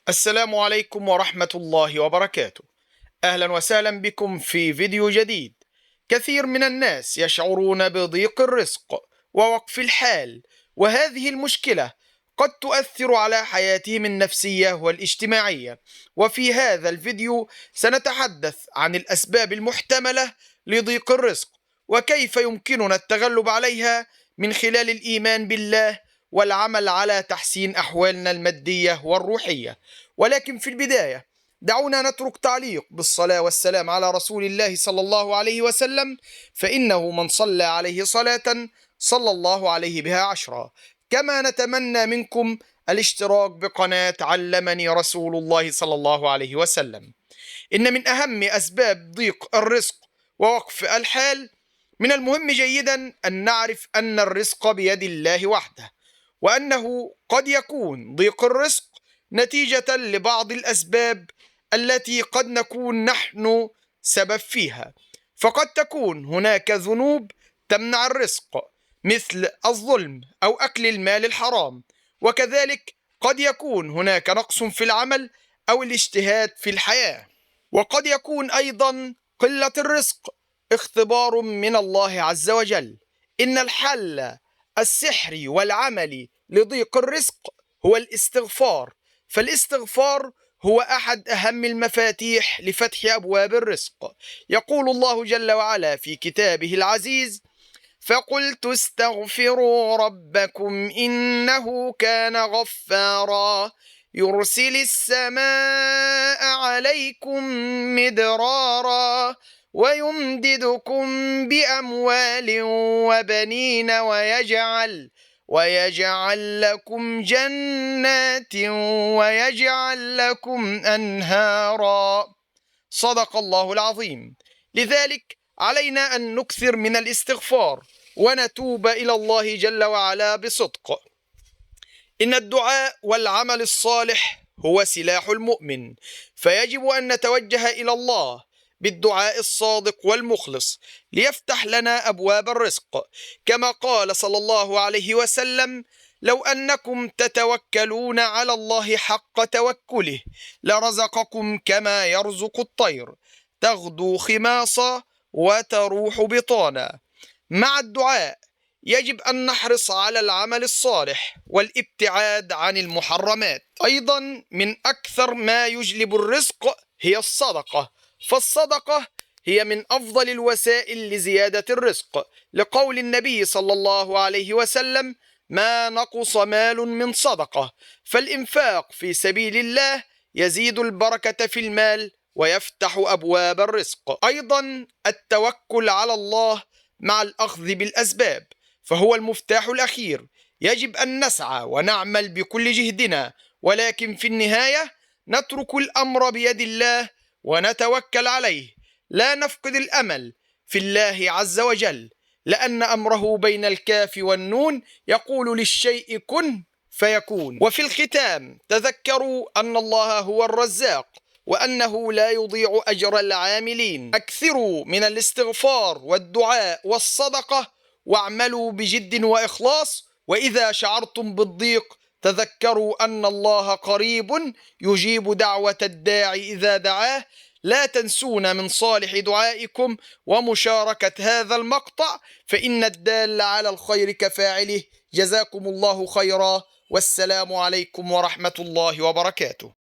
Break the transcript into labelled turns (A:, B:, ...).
A: السلام عليكم ورحمة الله وبركاته. أهلا وسهلا بكم في فيديو جديد. كثير من الناس يشعرون بضيق الرزق ووقف الحال، وهذه المشكلة قد تؤثر على حياتهم النفسية والاجتماعية. وفي هذا الفيديو سنتحدث عن الأسباب المحتملة لضيق الرزق، وكيف يمكننا التغلب عليها من خلال الإيمان بالله والعمل على تحسين أحوالنا المادية والروحية. ولكن في البداية دعونا نترك تعليق بالصلاة والسلام على رسول الله صلى الله عليه وسلم، فإنه من صلى عليه صلاة صلى الله عليه بها 10. كما نتمنى منكم الاشتراك بقناة علمني رسول الله صلى الله عليه وسلم. إن من أهم أسباب ضيق الرزق ووقف الحال، من المهم جيدا أن نعرف أن الرزق بيد الله وحده، وأنه قد يكون ضيق الرزق نتيجة لبعض الأسباب التي قد نكون نحن سبب فيها. فقد تكون هناك ذنوب تمنع الرزق، مثل الظلم أو أكل المال الحرام، وكذلك قد يكون هناك نقص في العمل أو الاجتهاد في الحياة. وقد يكون أيضا قلة الرزق اختبار من الله عز وجل. إن الحل السحري والعملي لضيق الرزق هو الاستغفار، فالاستغفار هو أحد أهم المفاتيح لفتح أبواب الرزق. يقول الله جل وعلا في كتابه العزيز: فقلت استغفروا ربكم إنه كان غفارا يرسل السماء عليكم مدرارا ويمددكم بأموال وبنين ويجعل لكم جنات ويجعل لكم أنهارا. صدق الله العظيم. لذلك علينا أن نكثر من الاستغفار ونتوب إلى الله جل وعلا بصدق. إن الدعاء والعمل الصالح هو سلاح المؤمن، فيجب أن نتوجه إلى الله بالدعاء الصادق والمخلص ليفتح لنا أبواب الرزق، كما قال صلى الله عليه وسلم: لو أنكم تتوكلون على الله حق توكله لرزقكم كما يرزق الطير تغدو خماصا وتروح بطانا. مع الدعاء يجب أن نحرص على العمل الصالح والابتعاد عن المحرمات. أيضا من أكثر ما يجلب الرزق هي الصدقة، فالصدقة هي من أفضل الوسائل لزيادة الرزق، لقول النبي صلى الله عليه وسلم: ما نقص مال من صدقة. فالإنفاق في سبيل الله يزيد البركة في المال ويفتح أبواب الرزق. أيضا التوكل على الله مع الأخذ بالأسباب فهو المفتاح الأخير. يجب أن نسعى ونعمل بكل جهدنا، ولكن في النهاية نترك الأمر بيد الله ونتوكل عليه. لا نفقد الأمل في الله عز وجل، لأن أمره بين الكاف والنون، يقول للشيء كن فيكون. وفي الختام تذكروا أن الله هو الرزاق، وأنه لا يضيع أجر العاملين. أكثروا من الاستغفار والدعاء والصدقة، واعملوا بجد وإخلاص. وإذا شعرتم بالضيق تذكروا أن الله قريب يجيب دعوة الداعي إذا دعاه. لا تنسونا من صالح دعائكم ومشاركة هذا المقطع، فإن الدال على الخير كفاعله. جزاكم الله خيرا، والسلام عليكم ورحمة الله وبركاته.